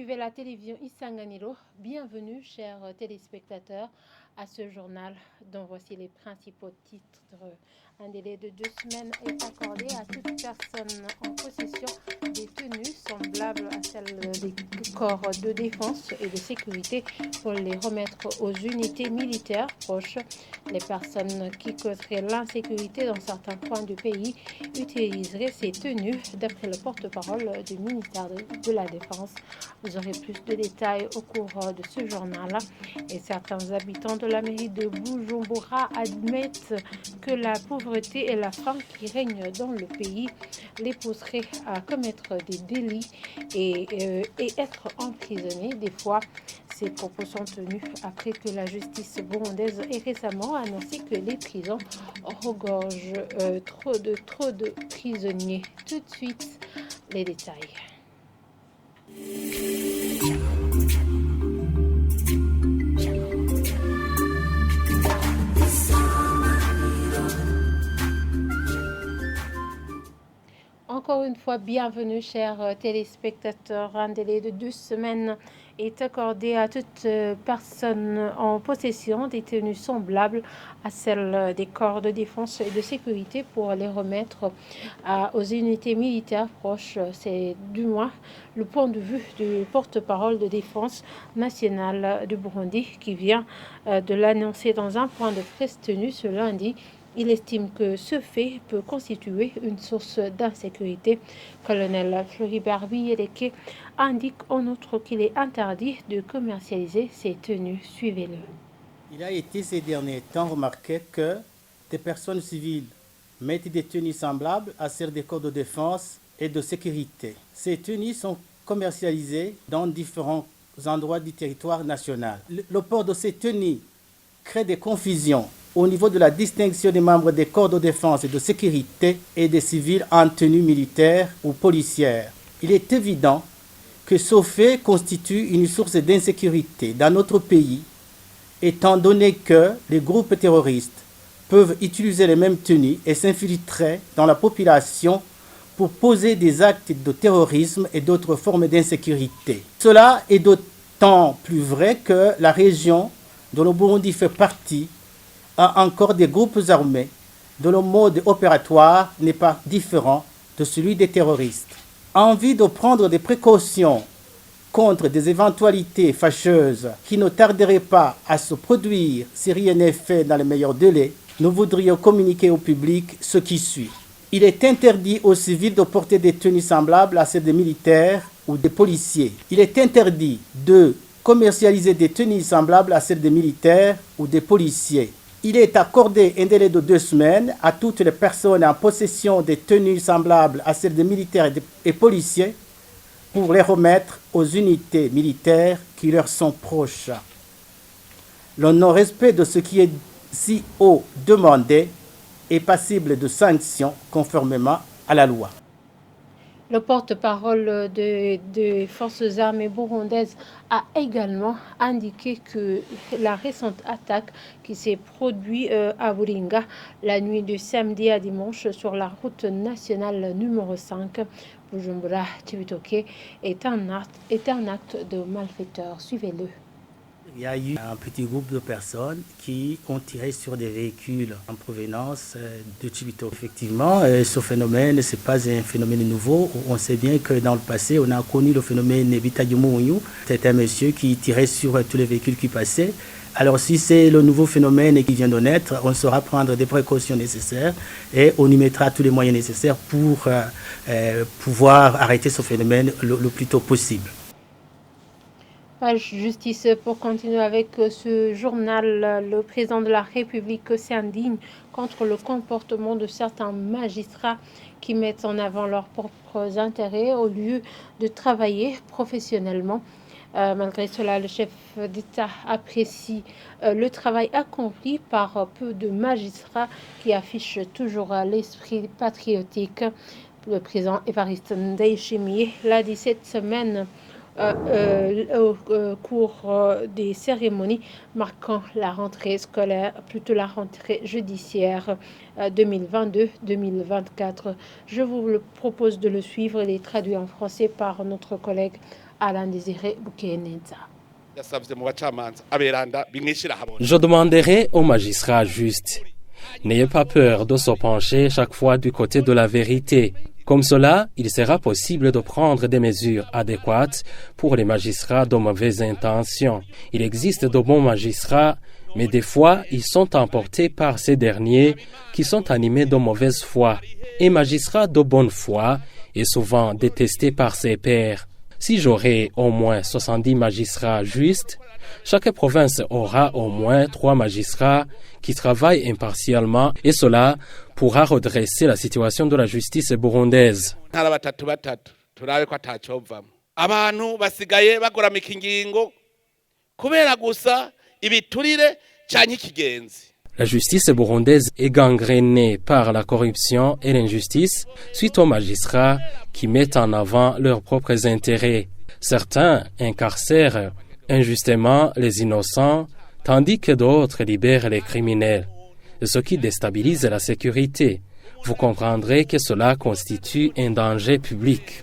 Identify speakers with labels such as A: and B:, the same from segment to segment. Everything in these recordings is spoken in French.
A: suivez la télévision Isanganiro. Bienvenue, chers téléspectateurs, à ce journal dont voici les principaux titres. Un délai de 2 semaines est accordé à toute personne en possession des tenues semblables à celles des corps de défense et de sécurité pour les remettre aux unités militaires proches. Les personnes qui causeraient l'insécurité dans certains coins du pays utiliseraient ces tenues, d'après le porte-parole du ministère de la Défense. Vous aurez plus de détails au cours de ce journal. Et certains habitants de la mairie de Bujumbura admettent que la pauvreté et la faim qui règnent dans le pays les pousseraient à commettre des délits et être emprisonnés. Des fois, ces propos sont tenus après que la justice burundaise ait récemment annoncé que les prisons regorgent trop de prisonniers. Tout de suite, les détails. Encore une fois, bienvenue, chers téléspectateurs. Un délai de 2 semaines est accordé à toute personne en possession des tenues semblables à celles des corps de défense et de sécurité pour les remettre aux unités militaires proches. C'est du moins le point de vue du porte-parole de défense nationale du Burundi qui vient de l'annoncer dans un point de presse tenu ce lundi. Il estime que ce fait peut constituer une source d'insécurité. Colonel Floribert Biyeleke indique en outre qu'il est interdit de commercialiser ces tenues. Suivez-le.
B: Il a été ces derniers temps remarqué que des personnes civiles mettent des tenues semblables à celles des corps de défense et de sécurité. Ces tenues sont commercialisées dans différents endroits du territoire national. Le port de ces tenues crée des confusions au niveau de la distinction des membres des corps de défense et de sécurité et des civils en tenue militaire ou policière. Il est évident que ce fait constitue une source d'insécurité dans notre pays, étant donné que les groupes terroristes peuvent utiliser les mêmes tenues et s'infiltrer dans la population pour poser des actes de terrorisme et d'autres formes d'insécurité. Cela est d'autant plus vrai que la région dont le Burundi fait partie a encore des groupes armés dont le mode opératoire n'est pas différent de celui des terroristes. Envie de prendre des précautions contre des éventualités fâcheuses qui ne tarderaient pas à se produire si rien n'est fait dans les meilleurs délais, nous voudrions communiquer au public ce qui suit. Il est interdit aux civils de porter des tenues semblables à celles des militaires ou des policiers. Il est interdit de commercialiser des tenues semblables à celles des militaires ou des policiers. Il est accordé un délai de 2 semaines à toutes les personnes en possession des tenues semblables à celles des militaires et policiers pour les remettre aux unités militaires qui leur sont proches. Le non-respect de ce qui est si haut demandé est passible de sanctions conformément à la loi.
A: Le porte-parole des forces armées burundaises a également indiqué que la récente attaque qui s'est produite à Buringa la nuit de samedi à dimanche sur la route nationale numéro 5, Bujumbura-Cibitoke, est un acte de malfaiteur. Suivez-le.
B: Il y a eu un petit groupe de personnes qui ont tiré sur des véhicules en provenance de Cibitoke. Effectivement, ce phénomène, ce n'est pas un phénomène nouveau. On sait bien que dans le passé, on a connu le phénomène Bitajumunyu. C'était un monsieur qui tirait sur tous les véhicules qui passaient. Alors si c'est le nouveau phénomène qui vient de naître, on saura prendre des précautions nécessaires et on y mettra tous les moyens nécessaires pour pouvoir arrêter ce phénomène le plus tôt possible.
A: Page justice pour continuer avec ce journal. Le président de la République s'indigne contre le comportement de certains magistrats qui mettent en avant leurs propres intérêts au lieu de travailler professionnellement. Malgré cela, le chef d'État apprécie le travail accompli par peu de magistrats qui affichent toujours l'esprit patriotique. Le président Évariste Ndayishimiye l'a dit cette semaine au cours des cérémonies marquant la rentrée scolaire, plutôt la rentrée judiciaire 2022-2024. Je vous propose de le suivre. Il est traduit en français par notre collègue Alain Désiré Boukeneza.
C: Je demanderai aux magistrats justes, n'ayez pas peur de se pencher chaque fois du côté de la vérité. Comme cela, il sera possible de prendre des mesures adéquates pour les magistrats de mauvaises intentions. Il existe de bons magistrats, mais des fois, ils sont emportés par ces derniers qui sont animés de mauvaise foi. Un magistrat de bonne foi est souvent détesté par ses pairs. Si j'aurais au moins 70 magistrats justes, chaque province aura au moins 3 magistrats qui travaillent impartialement et cela pourra redresser la situation de la justice burundaise. La justice burundaise est gangrénée par la corruption et l'injustice suite aux magistrats qui mettent en avant leurs propres intérêts. Certains incarcèrent injustement les innocents, tandis que d'autres libèrent les criminels, ce qui déstabilise la sécurité. Vous comprendrez que cela constitue un danger public.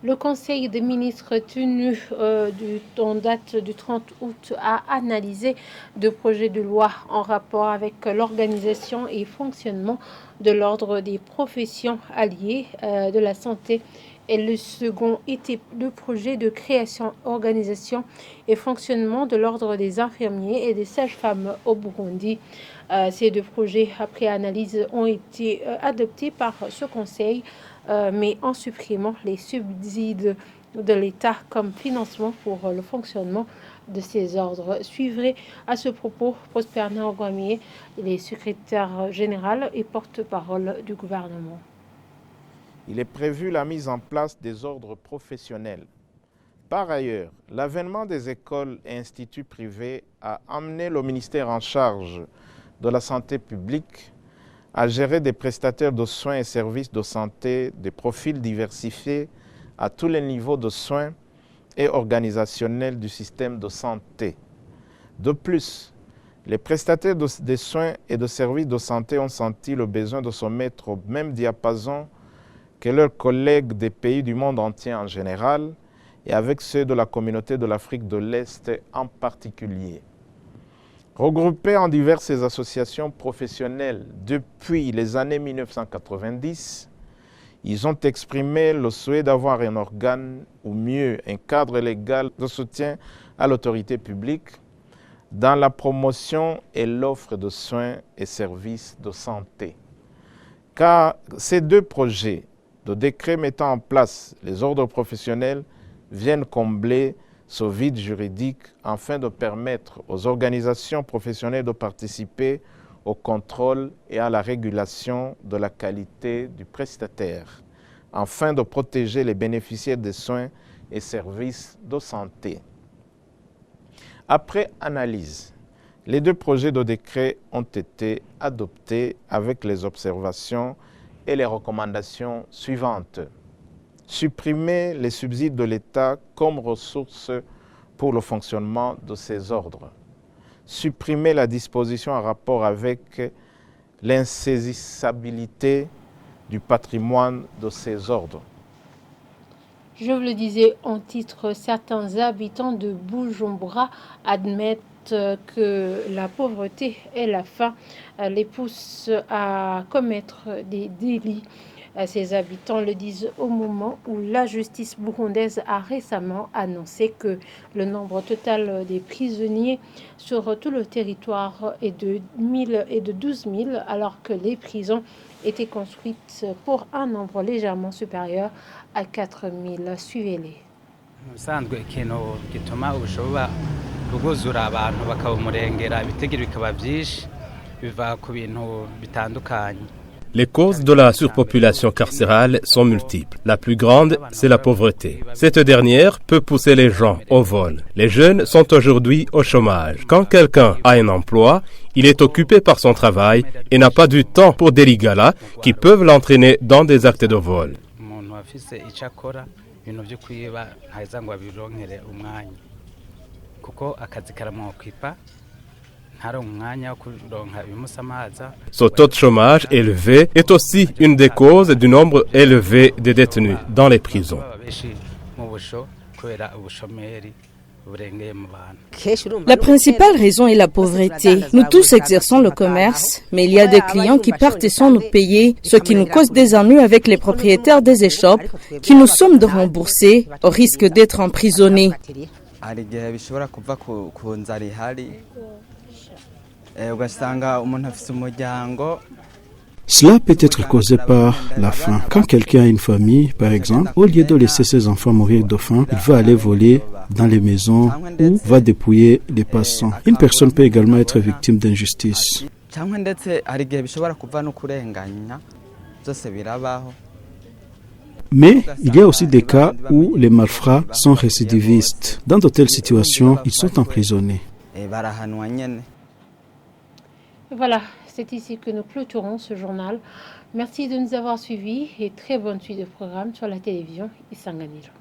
A: Le Conseil des ministres tenu en date du 30 août a analysé deux projets de loi en rapport avec l'organisation et fonctionnement de l'ordre des professions alliées de la santé. Et le second était le projet de création, organisation et fonctionnement de l'ordre des infirmiers et des sages-femmes au Burundi. Ces deux projets, après analyse, ont été adoptés par ce Conseil, mais en supprimant les subsides de l'État comme financement pour le fonctionnement de ces ordres. Suivrez à ce propos Prosper Naogwamier, il est secrétaire général et porte-parole du gouvernement.
D: Il est prévu la mise en place des ordres professionnels. Par ailleurs, l'avènement des écoles et instituts privés a amené le ministère en charge de la santé publique à gérer des prestataires de soins et services de santé, des profils diversifiés à tous les niveaux de soins et organisationnels du système de santé. De plus, les prestataires des soins et de services de santé ont senti le besoin de se mettre au même diapason que leurs collègues des pays du monde entier en général et avec ceux de la communauté de l'Afrique de l'Est en particulier. Regroupés en diverses associations professionnelles depuis les années 1990, ils ont exprimé le souhait d'avoir un organe, ou mieux un cadre légal de soutien à l'autorité publique dans la promotion et l'offre de soins et services de santé. Car ces deux projets de décret mettant en place les ordres professionnels viennent combler ce vide juridique afin de permettre aux organisations professionnelles de participer au contrôle et à la régulation de la qualité du prestataire, afin de protéger les bénéficiaires des soins et services de santé. Après analyse, les deux projets de décret ont été adoptés avec les observations et les recommandations suivantes. Supprimer les subsides de l'État comme ressources pour le fonctionnement de ces ordres. Supprimer la disposition en rapport avec l'insaisissabilité du patrimoine de ces ordres.
A: Je vous le disais en titre, certains habitants de Bujumbura admettent que la pauvreté et la faim les poussent à commettre des délits. Ces habitants le disent au moment où la justice burundaise a récemment annoncé que le nombre total des prisonniers sur tout le territoire est de 12 000, alors que les prisons étaient construites pour un nombre légèrement supérieur à 4 000. Suivez-les.
E: Usanzwe ikintu gituma ubushoboka bwuzura abantu bakabumurengera ibitegiro bikaba byinshi biva ku bintu bitandukanye.
F: Les causes de la surpopulation carcérale sont multiples. La plus grande, c'est la pauvreté. Cette dernière peut pousser les gens au vol. Les jeunes sont aujourd'hui au chômage. Quand quelqu'un a un emploi, il est occupé par son travail et n'a pas du temps pour des ligalas qui peuvent l'entraîner dans des actes de vol.
E: Umuntu afise icyo akora ibintu byo kwiba ntaheza ngo abironkere umwanya kuko akazi karamwokwipa ntaronke umwanya wo kuronka ibimusamaza.
F: Ce taux de chômage élevé est aussi une des causes du nombre élevé de détenus dans les prisons.
G: La principale raison est la pauvreté. Nous tous exerçons le commerce, mais il y a des clients qui partent sans nous payer, ce qui nous cause des ennuis avec les propriétaires des échoppes qui nous somment de rembourser au risque d'être emprisonnés.
H: Cela peut être causé par la faim. Quand quelqu'un a une famille, par exemple, au lieu de laisser ses enfants mourir de faim, il va aller voler dans les maisons ou va dépouiller les passants. Une personne peut également être victime d'injustice. Mais il y a aussi des cas où les malfrats sont récidivistes. Dans de telles situations, ils sont emprisonnés.
A: Voilà, c'est ici que nous clôturons ce journal. Merci de nous avoir suivis et très bonne suite de programme sur la télévision Isanganiro.